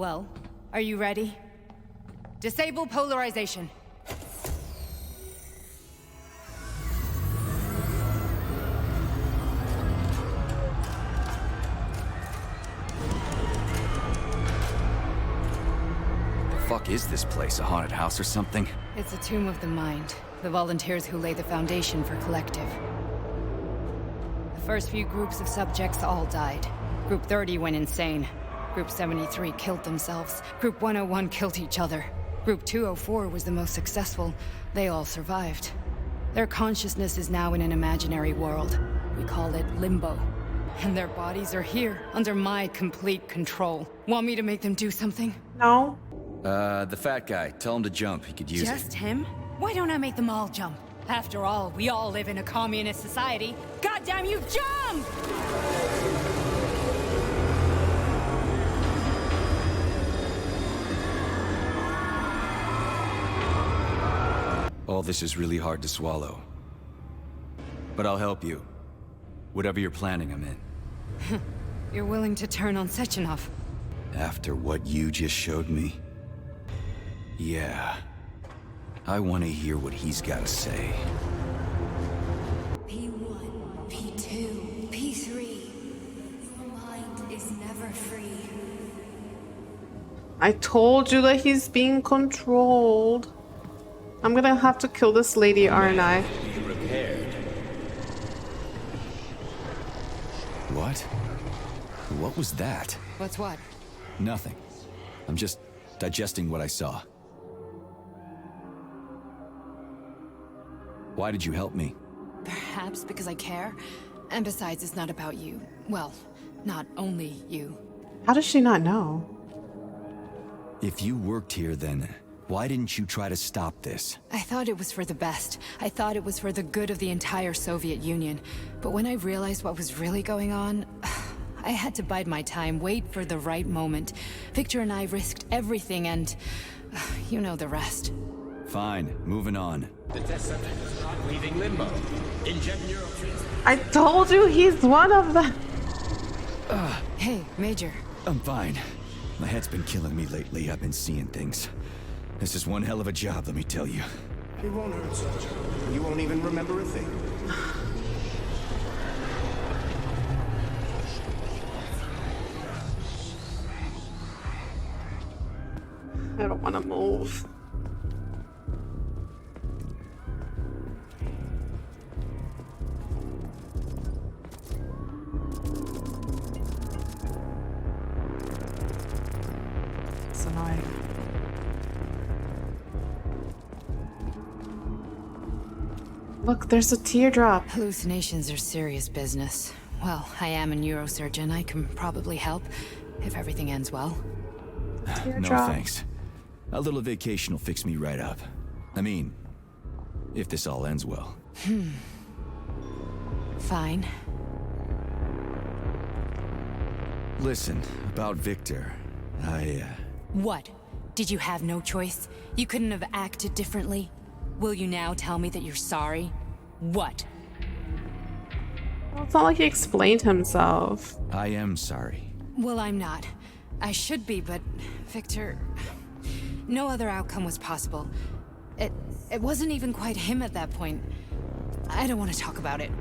Well, are you ready? Disable polarization. Fuck is this place? A haunted house or something? It's a tomb of the mind. The volunteers who lay the foundation for Collective. The first few groups of subjects all died. Group 30 went insane. Group 73 killed themselves. Group 101 killed each other. Group 204 was the most successful. They all survived. Their consciousness is now in an imaginary world. We call it Limbo. And their bodies are here, under my complete control. Want me to make them do something? No. The fat guy. Tell him to jump. He could use it. Just him? Why don't I make them all jump? After all, we all live in a communist society. Goddamn you, jump! All this is really hard to swallow. But I'll help you. Whatever you're planning, I'm in. You're willing to turn on Sechenov? After what you just showed me? Yeah. I want to hear what he's got to say. P1, P2, P3. Your mind is never free. I told you that he's being controlled. I'm gonna have to kill this lady, aren't I? What? What was that? What's what? Nothing. I'm just digesting what I saw. Why did you help me? Perhaps because I care. And besides, it's not about you. Well, not only you. How does she not know? If you worked here, then why didn't you try to stop this? I thought it was for the best. I thought it was for the good of the entire Soviet Union. But when I realized what was really going on, I had to bide my time, wait for the right moment. Victor and I risked everything and you know the rest. Fine, moving on. The test subject is not leaving Limbo. Inject neurotransmitters. I told you he's one of them. Hey, Major. I'm fine. My head's been killing me lately. I've been seeing things. This is one hell of a job, let me tell you. It won't hurt, Sergeant. You won't even remember a thing. I don't want to move. It's annoying. Look, there's a teardrop. Hallucinations are serious business. Well, I am a neurosurgeon. I can probably help if everything ends well. No Teardrop. thanks. A little vacation will fix me right up. I mean, if this all ends well. Fine. Listen, about Victor, What? Did you have no choice? You couldn't have acted differently? Will you now tell me that you're sorry? What? Well, it's not like he explained himself. I am sorry. Well, I'm not. I should be, but Victor... No other outcome was possible. It wasn't even quite him at that point. I don't want to talk about it.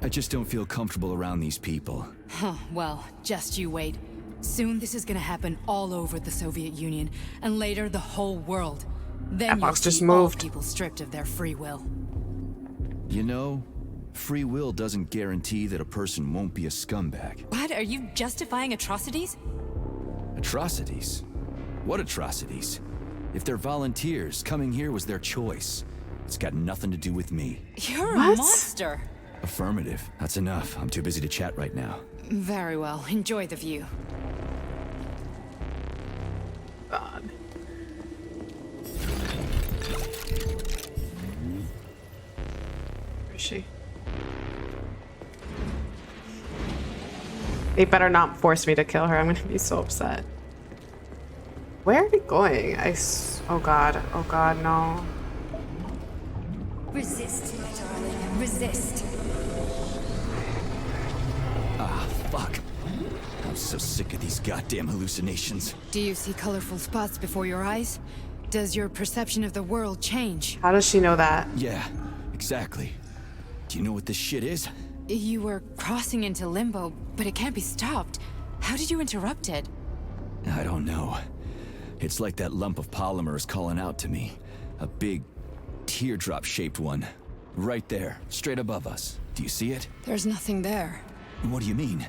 I just don't feel comfortable around these people. Huh, well, just you wait. Soon this is gonna happen all over the Soviet Union, and later the whole world. Then That you'll box just see all moved. people stripped of their free will. You know, free will doesn't guarantee that a person won't be a scumbag. What? Are you justifying atrocities? Atrocities? What atrocities? If they're volunteers, coming here was their choice. It's got nothing to do with me. You're What? a monster! Affirmative. That's enough. I'm too busy to chat right now. Very well. Enjoy the view. God. Where is she? They better not force me to kill her. I'm gonna be so upset. Where are we going? Oh god. Oh god, no. Resist, my darling. Resist. Ah, fuck. So sick of these goddamn hallucinations. Do you see colorful spots before your eyes? Does your perception of the world change? How does she know that? Yeah, exactly. Do you know what this shit is? You were crossing into limbo, but it can't be stopped. How did you interrupt it? I don't know. It's like that lump of polymer is calling out to me. A big, teardrop-shaped one. Right there, straight above us. Do you see it? There's nothing there. What do you mean?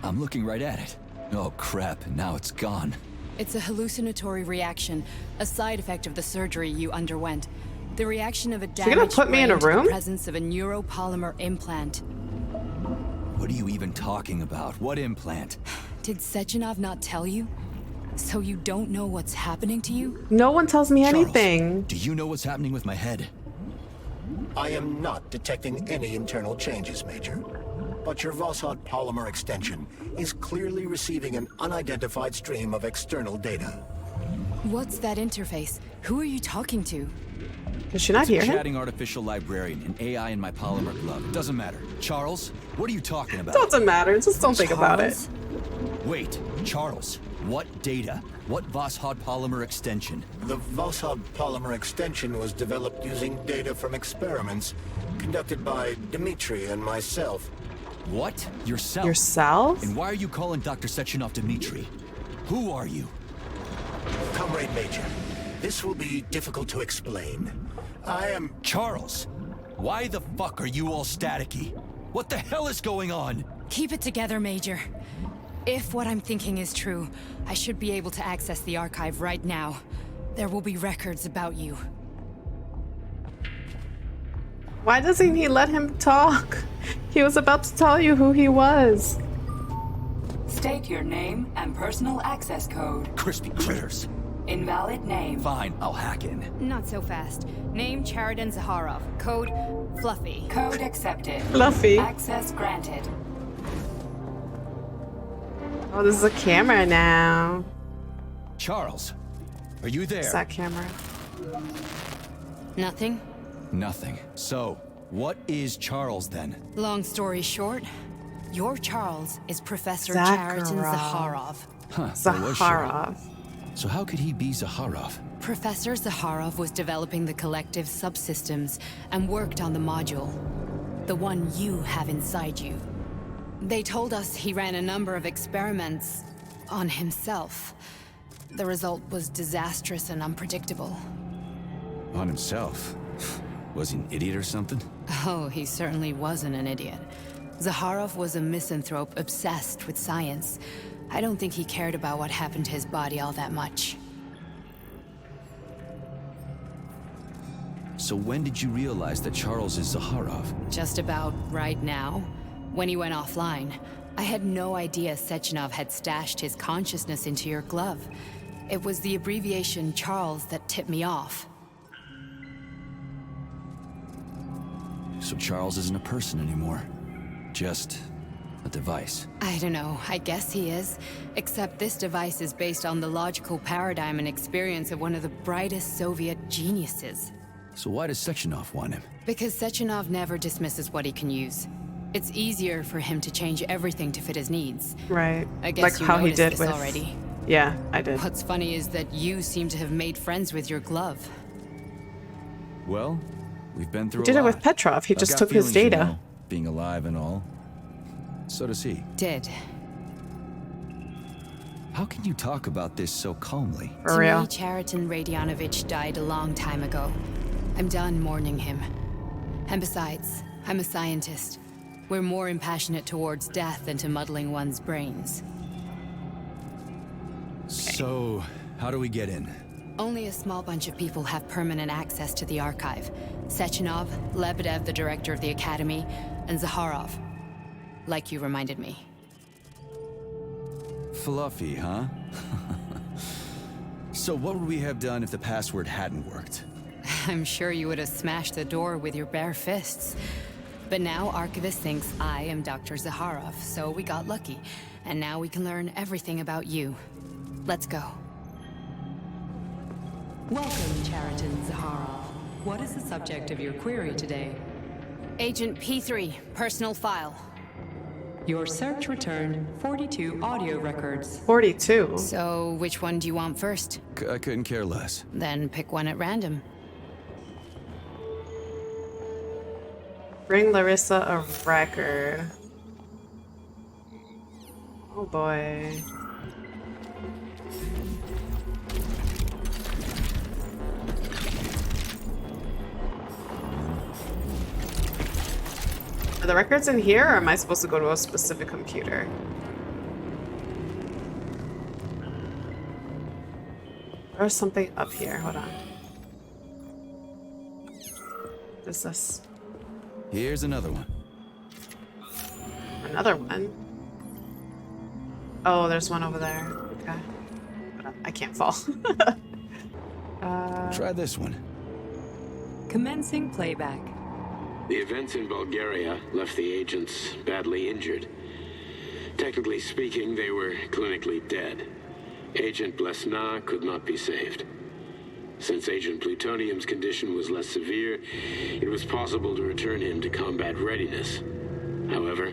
I'm looking right at it. Oh crap, now it's gone. It's a hallucinatory reaction, a side effect of the surgery you underwent. The reaction of a gonna damaged put me in a brain to room? the presence of a neuropolymer implant. What are you even talking about? What implant? Did Sechenov not tell you? So you don't know what's happening to you? No one tells me Charles, anything. do you know what's happening with my head? I am not detecting any internal changes, Major. But your Voshod polymer extension is clearly receiving an unidentified stream of external data. What's that interface? Who are you talking to? Does she not It's a hear him? chatting artificial librarian, an AI in my polymer glove. It doesn't matter. Charles, what are you talking about? Doesn't matter. Just don't think about it. Charles? Wait, Charles, what data? What Voshod polymer extension? The Voshod polymer extension was developed using data from experiments conducted by Dmitri and myself. What? Yourself? Yourself? And why are you calling Dr. Sechenov Dmitri? Who are you? Comrade Major, this will be difficult to explain. I am... Charles, why the fuck are you all staticky? What the hell is going on? Keep it together, Major. If what I'm thinking is true, I should be able to access the archive right now. There will be records about you. Why doesn't he let him talk? He was about to tell you who he was. State your name and personal access code. Crispy critters. Invalid name. Fine, I'll hack in. Not so fast. Name Chariton Zaharov. Code Fluffy. Code accepted. Fluffy. Access granted. Oh, this is a camera now. Charles, are you there? What's that camera? Nothing? Nothing. So, what is Charles then? Long story short, your Charles is Professor Zakharov. Chariton Zaharov. Huh, that was short. Zaharov. So how could he be Zaharov? Professor Zaharov was developing the collective subsystems and worked on the module. The one you have inside you. They told us he ran a number of experiments on himself. The result was disastrous and unpredictable. On himself? Was he an idiot or something? Oh, he certainly wasn't an idiot. Zaharov was a misanthrope obsessed with science. I don't think he cared about what happened to his body all that much. So when did you realize that Charles is Zaharov? Just about right now, when he went offline. I had no idea Sechenov had stashed his consciousness into your glove. It was the abbreviation Charles that tipped me off. So Charles isn't a person anymore. Just a device. I don't know, I guess he is. Except this device is based on the logical paradigm and experience of one of the brightest Soviet geniuses. So why does Sechenov want him? Because Sechenov never dismisses what he can use. It's easier for him to change everything to fit his needs. Right. I guess Like you how he noticed did this with... already. Yeah, I did. What's funny is that you seem to have made friends with your glove. Well, we've been through He did a it lot. with Petrov. He I've just got took his feelings, you data. know, being alive and all. So does he. Did. How can you talk about this so calmly? For real. To me, Chariton Radionovich died a long time ago. I'm done mourning him. And besides, I'm a scientist. We're more impassionate towards death than to muddling one's brains. So, how do we get in? Only a small bunch of people have permanent access to the archive. Sechenov, Lebedev, the director of the Academy, and Zaharov. Like you reminded me. Fluffy, huh? So what would we have done if the password hadn't worked? I'm sure you would have smashed the door with your bare fists. But now Archivist thinks I am Dr. Zaharov, so we got lucky. And now we can learn everything about you. Let's go. Welcome, Chariton Zaharov. What is the subject of your query today? Agent P3, personal file. Your search returned 42 audio records. 42. So, which one do you want first? I couldn't care less. Then pick one at random. Bring Larissa a record. Oh boy. Are the records in here, or am I supposed to go to a specific computer? There's something up here. Hold on. What is this? Here's another one. Another one? Oh, there's one over there. Okay. Hold on. I can't fall. Try this one. Commencing playback. The events in Bulgaria left the agents badly injured. Technically speaking, they were clinically dead. Agent Blesna could not be saved. Since Agent Plutonium's condition was less severe, it was possible to return him to combat readiness. However,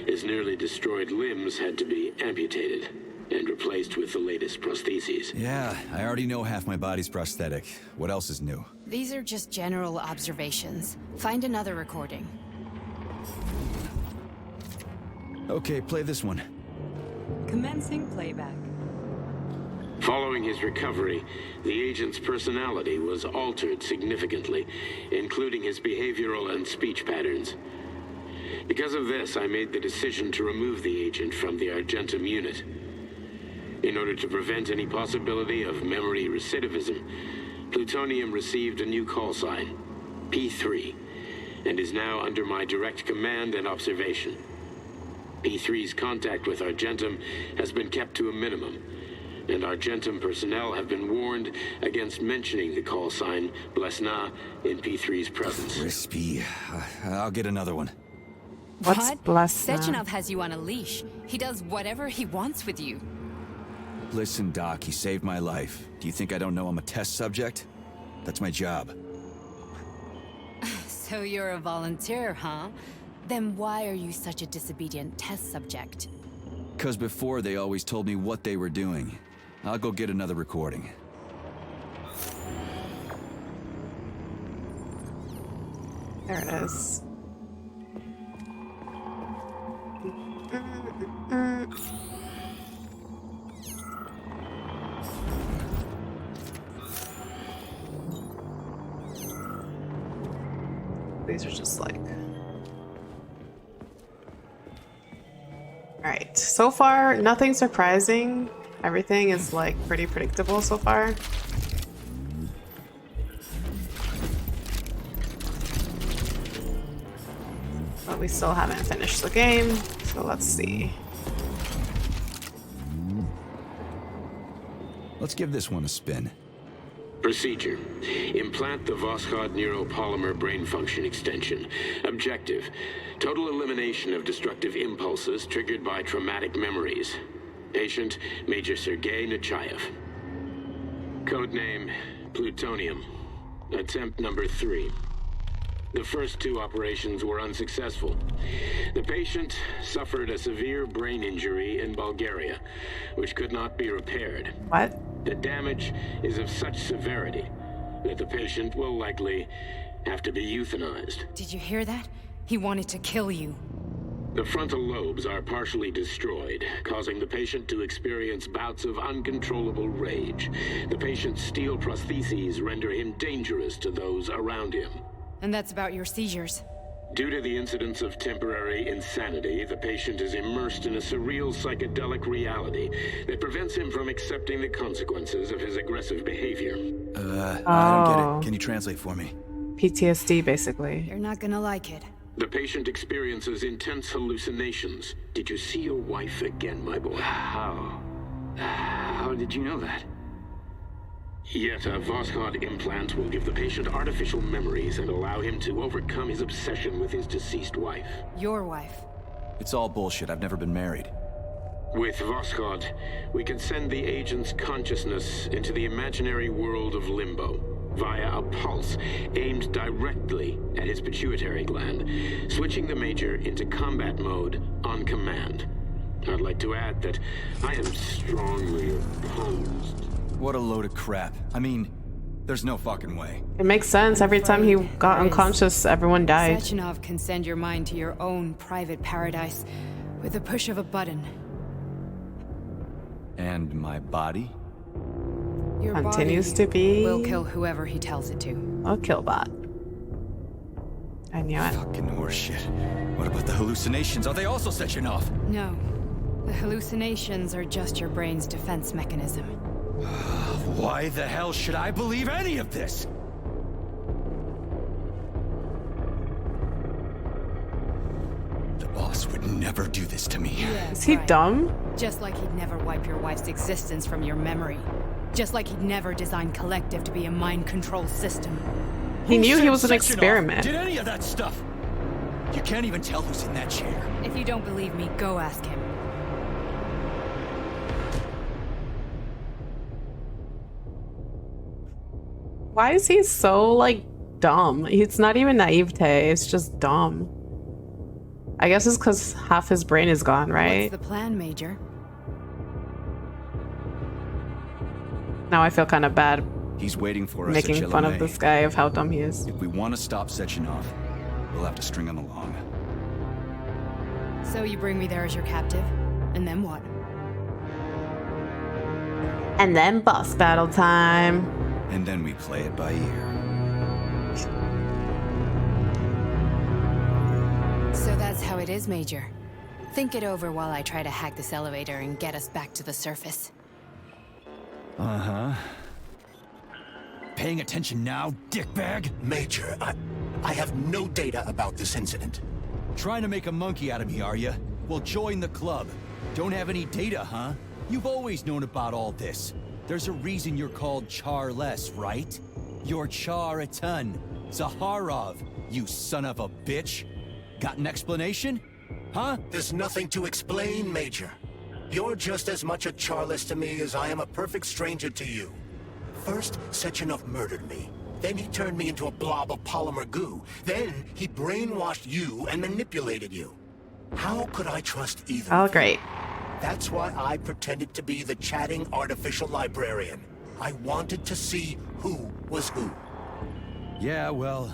his nearly destroyed limbs had to be amputated and replaced with the latest prostheses. Yeah, I already know half my body's prosthetic. What else is new? These are just general observations. Find another recording. Okay, play this one. Commencing playback. Following his recovery, the agent's personality was altered significantly, including his behavioral and speech patterns. Because of this, I made the decision to remove the agent from the Argentum unit. In order to prevent any possibility of memory recidivism, Plutonium received a new call sign, P3, and is now under my direct command and observation. P3's contact with Argentum has been kept to a minimum, and Argentum personnel have been warned against mentioning the call sign Blesna in P3's presence. Crispy. I'll get another one. What's What? Blesna? Sechenov has you on a leash. He does whatever he wants with you. Listen, Doc, he saved my life. Do you think I don't know I'm a test subject? That's my job. So you're a volunteer, huh? Then why are you such a disobedient test subject? 'Cause before they always told me what they were doing. I'll go get another recording. There it is. These are just like... Alright, so far, nothing surprising. Everything is like pretty predictable so far. But we still haven't finished the game, so let's see. Let's give this one a spin. Procedure. Implant the Voskhod neuropolymer brain function extension. Objective. Total elimination of destructive impulses triggered by traumatic memories. Patient, Major Sergei Nechayev. Codename, Plutonium. Attempt number 3. The first 2 operations were unsuccessful. The patient suffered a severe brain injury in Bulgaria, which could not be repaired. What? The damage is of such severity that the patient will likely have to be euthanized. Did you hear that? He wanted to kill you. The frontal lobes are partially destroyed, causing the patient to experience bouts of uncontrollable rage. The patient's steel prostheses render him dangerous to those around him. And that's about your seizures. Due to the incidence of temporary insanity, the patient is immersed in a surreal psychedelic reality that prevents him from accepting the consequences of his aggressive behavior. I don't get it. Can you translate for me? PTSD, basically. You're not gonna like it. The patient experiences intense hallucinations. Did you see your wife again, my boy? How did you know that? Yet a Voskhod implant will give the patient artificial memories and allow him to overcome his obsession with his deceased wife. Your wife. It's all bullshit. I've never been married. With Voskhod, we can send the agent's consciousness into the imaginary world of Limbo. via a pulse aimed directly at his pituitary gland, switching the Major into combat mode on command. I'd like to add that I am strongly opposed. What a load of crap. I mean, there's no fucking way. It makes sense. Every time he got unconscious, everyone died. Sechenov can send your mind to your own private paradise with the push of a button. And my body? Your Continues body to be will kill whoever he tells it to. a killbot. I knew it. Fucking horseshit. What about the hallucinations? Are they also Sechenov? No. The hallucinations are just your brain's defense mechanism. Why the hell should I believe any of this? The boss would never do this to me. Is he dumb? Just like he'd never wipe your wife's existence from your memory. Just like he'd never design Collective to be a mind control system. He knew he Who was an sent Sechenov? experiment. Did any of that stuff? You can't even tell who's in that chair. If you don't believe me, go ask him. Why is he so, like, dumb? It's not even naivete, it's just dumb. I guess it's because half his brain is gone, right? What's the plan, Major? Now I feel kind of bad He's waiting for us making at fun of Chalamet. this guy of how dumb he is. If we want to stop Sechenov, we'll have to string him along. So you bring me there as your captive? And then what? And then boss battle time. And then we play it by ear. So that's how it is, Major. Think it over while I try to hack this elevator and get us back to the surface. Uh-huh. Paying attention now, dickbag? Major, I have no data about this incident. Trying to make a monkey out of me, are you? Well, join the club. Don't have any data, huh? You've always known about all this. There's a reason you're called Charless, right? You're Char-a-ton. Zaharov, you son of a bitch. Got an explanation? Huh? There's nothing to explain, Major. You're just as much a Charless to me as I am a perfect stranger to you. First, Sechenov murdered me. Then he turned me into a blob of polymer goo. Then he brainwashed you and manipulated you. How could I trust either? Oh, great. That's why I pretended to be the chatting artificial librarian. I wanted to see who was who. Yeah, well...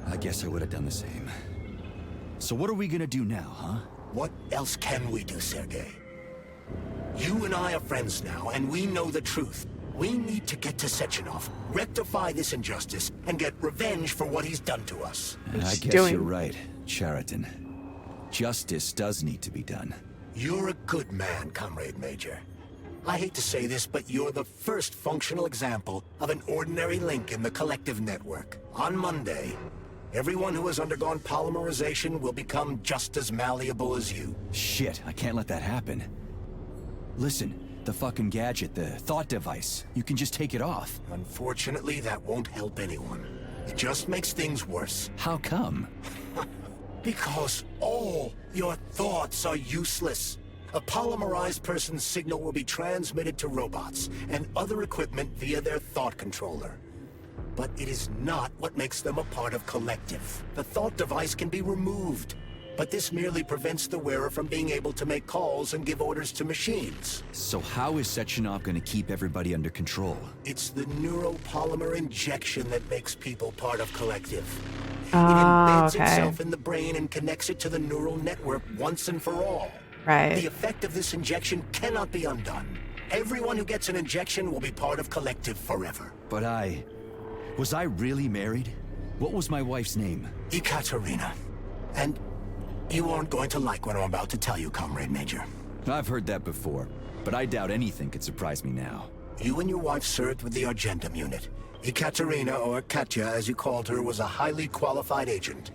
I guess I would have done the same. So what are we gonna do now, huh? What else can we do, Sergei? You and I are friends now, and we know the truth. We need to get to Sechenov, rectify this injustice, and get revenge for what he's done to us. I guess doing? you're right, Chariton. Justice does need to be done. You're a good man, Comrade Major. I hate to say this, but you're the first functional example of an ordinary link in the Collective network. On Monday, everyone who has undergone polymerization will become just as malleable as you. Shit, I can't let that happen. Listen, the fucking gadget, the thought device, you can just take it off. Unfortunately, that won't help anyone. It just makes things worse. How come? Because all your thoughts are useless. A polymerized person's signal will be transmitted to robots and other equipment via their thought controller. But it is not what makes them a part of Collective. The thought device can be removed, but this merely prevents the wearer from being able to make calls and give orders to machines. So how is Sechenov gonna keep everybody under control? It's the neuropolymer injection that makes people part of Collective. It Oh, embeds okay. itself in the brain and connects it to the neural network once and for all. The Right. effect of this injection cannot be undone. Everyone who gets an injection will be part of Collective forever. But was I really married? What was my wife's name? Ekaterina. And you aren't going to like what I'm about to tell you, Comrade Major. I've heard that before, but I doubt anything could surprise me now. You and your wife served with the Argentum unit. Ekaterina, or Katya as you called her, was a highly qualified agent.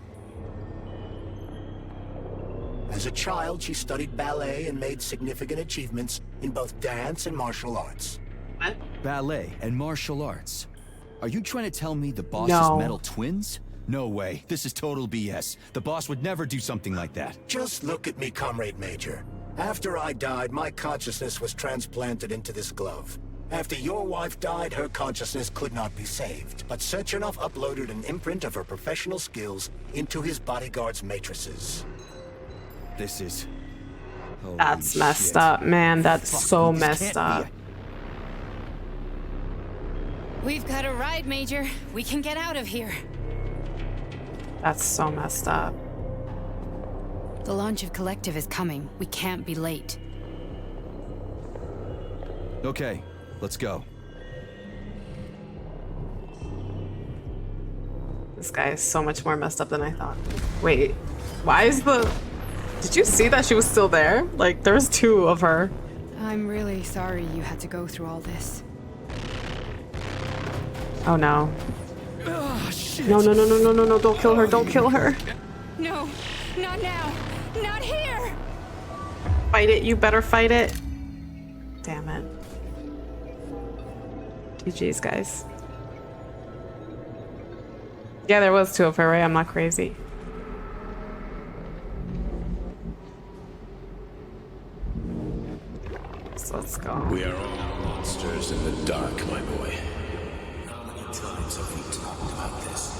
As a child, she studied ballet and made significant achievements in both dance and martial arts. Ballet and martial arts. Are you trying to tell me the boss No. is metal twins? No way. This is total BS. The boss would never do something like that. Just look at me, Comrade Major. After I died, my consciousness was transplanted into this glove. After your wife died, her consciousness could not be saved. But Sechenov uploaded an imprint of her professional skills into his bodyguard's matrices. This is... Holy That's messed shit. up, man. That's Fuck, so this messed can't up. be We've got a ride, Major. We can get out of here. That's so messed up. The launch of Collective is coming. We can't be late. Okay, let's go. This guy is so much more messed up than I thought. Wait, why is the... Did you see that she was still there? Like, there's two of her. I'm really sorry you had to go through all this. Oh no. Oh, shit. No, no, no, no, no, no, no, don't kill her, don't kill her. No, not now. Not here. Fight it, you better fight it. Damn it. GG's, guys. Yeah, there was two of her, right? I'm not crazy. So let's go. We are all monsters in the dark, my boy. How many times have we talked about this?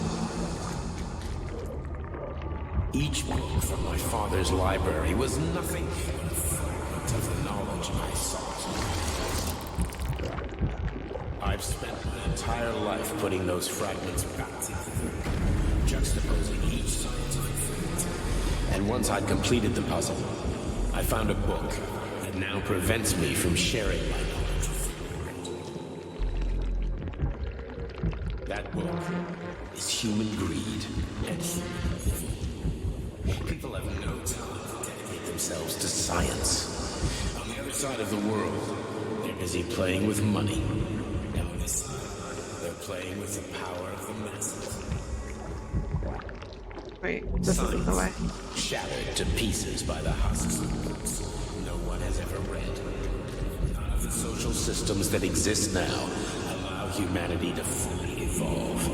Each book from my father's library was nothing but a fragment of the knowledge I sought. I've spent my entire life putting those fragments back together, juxtaposing each scientific fact. And once I'd completed the puzzle, I found a book that now prevents me from sharing my knowledge with the world. That book is human greed and human living. People have no time to dedicate themselves to science. On the other side of the world, they're busy playing with money. And on this side, they're playing with the power of the masses. Wait, this isn't the way. Shattered to pieces by the husks of books no one has ever read. None of the social systems that exist now allow humanity to fully evolve.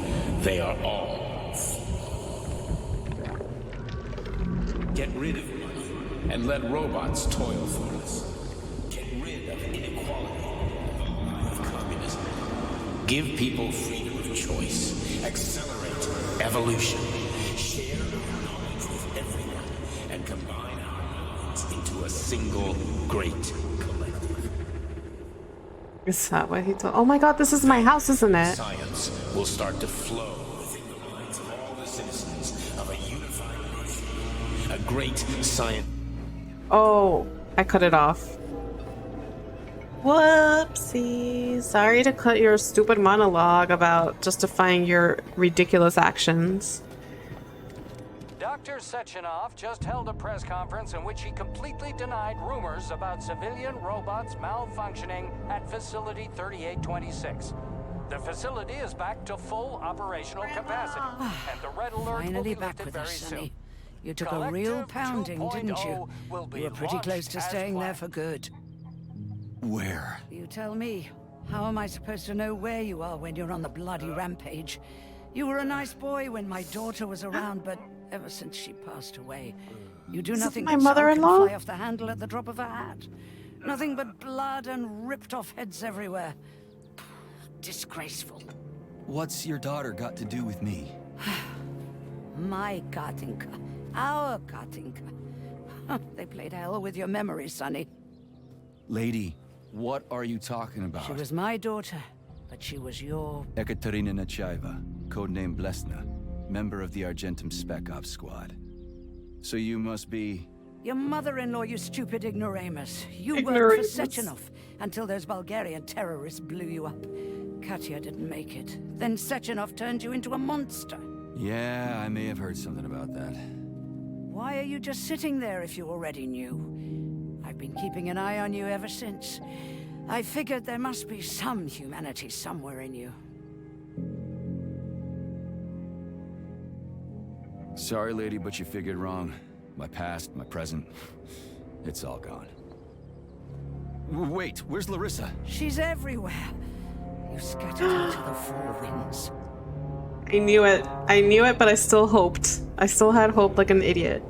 They are all get rid of money and let robots toil for us. Get rid of inequality and the lie of communism. Give people freedom of choice. Accelerate evolution. Share our knowledge with everyone and combine our minds into a single great collective. Is that what he told? Oh my god, this is my house, isn't it? Science will start to flow within the minds of all the citizens of a unified nation. A great science. Oh, I cut it off. Whoopsie. Sorry to cut your stupid monologue about justifying your ridiculous actions. Dr. Sechenov just held a press conference in which he completely denied rumors about civilian robots malfunctioning at Facility 3826. The facility is back to full operational capacity, and the red alert will Finally be back lifted with very us, soon. Sonny. You took a Collective real pounding, didn't 2.0 you? will be You were pretty close launched to as staying there planned. for good. Where? You tell me. How am I supposed to know where you are when you're on the bloody rampage? You were a nice boy when my daughter was around, but ever since she passed away, you do Is it nothing my but sulk and mother-in-law? fly off the handle at the drop of a hat. Nothing but blood and ripped off heads everywhere. Disgraceful. What's your daughter got to do with me? My Katinka. Our Katinka. They played hell with your memory, Sonny. Lady, what are you talking about? She was my daughter, but she was your... Ekaterina Nechaeva, codename Blesna, member of the Argentum Spec Ops squad. So you must be... Your mother-in-law, you stupid ignoramus. You worked for Ignoramus. Sechenov until those Bulgarian terrorists blew you up. Katya didn't make it. Then Sechenov turned you into a monster. Yeah, I may have heard something about that. Why are you just sitting there if you already knew? I've been keeping an eye on you ever since. I figured there must be some humanity somewhere in you. Sorry, lady, but you figured wrong. My past, my present, it's all gone. Wait, where's Larissa? She's everywhere. You scattered her to the four winds. I knew it. I knew it, but I still hoped. I still had hope like an idiot.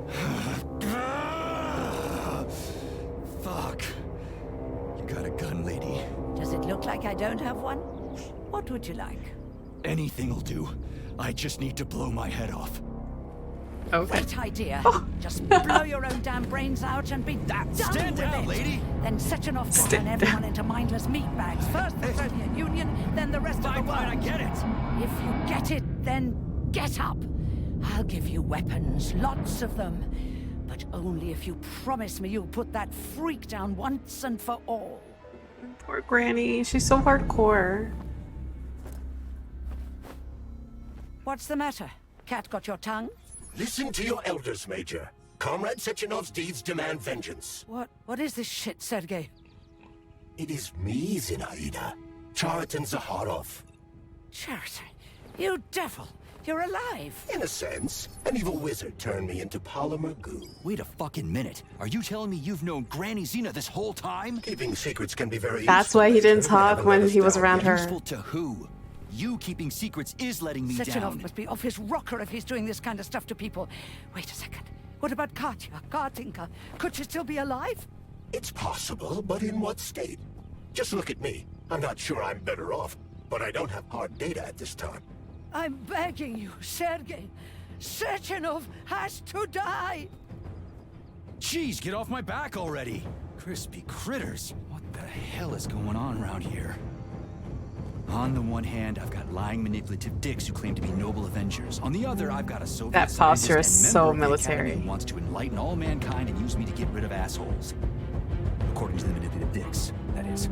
Fuck. You got a gun, lady. Does it look like I don't have one? What would you like? Anything'll do. I just need to blow my head off. Okay. Great idea. Just blow your own damn brains out and be done Stand with down, it. lady. Then Sechenov can Stand turn everyone into mindless meatbags. First the Soviet Union, then the rest of the Fine, world. I get it. If you get it, then get up. I'll give you weapons, lots of them. But only if you promise me you'll put that freak down once and for all. Poor Granny. She's so hardcore. What's the matter? Cat got your tongue? Listen to your elders, Major. Comrade Sechenov's deeds demand vengeance. What is this shit, Sergei? It is me, Zinaida. Chariton Zaharov. Chariton, you devil! You're alive! In a sense, an evil wizard turned me into polymer goo. Wait a fucking minute. Are you telling me you've known Granny Xena this whole time? Keeping secrets can be very That's useful, why he Major. didn't They talk haven't when let us he was down around yet. her. Useful to who? You keeping secrets is letting me Sechenov down. must be off his rocker if he's doing this kind of stuff to people. Wait a second. What about Katya, Kartinka? Could she still be alive? It's possible, but in what state? Just look at me. I'm not sure I'm better off, but I don't have hard data at this time. I'm begging you, Sergei. Sechenov has to die! Jeez, get off my back already! Crispy critters. What the hell is going on around here? On the one hand, I've got lying, manipulative dicks who claim to be noble avengers. On the other, I've got a Soviet That posture is scientist and so member of the Academy military. who wants to enlighten all mankind and use me to get rid of assholes. According to the manipulative dicks, that is.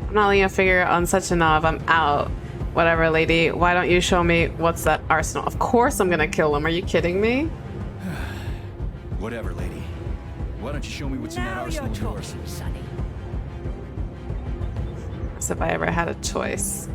I'm not leaving a figure on Sechenov. I'm out. Whatever, lady. Why don't you show me what's that arsenal? Of course I'm gonna kill him. Are you kidding me? Whatever, lady. Why don't you show me what's in that Now arsenal you're of yours? talking, Sonny. As if I ever had a choice.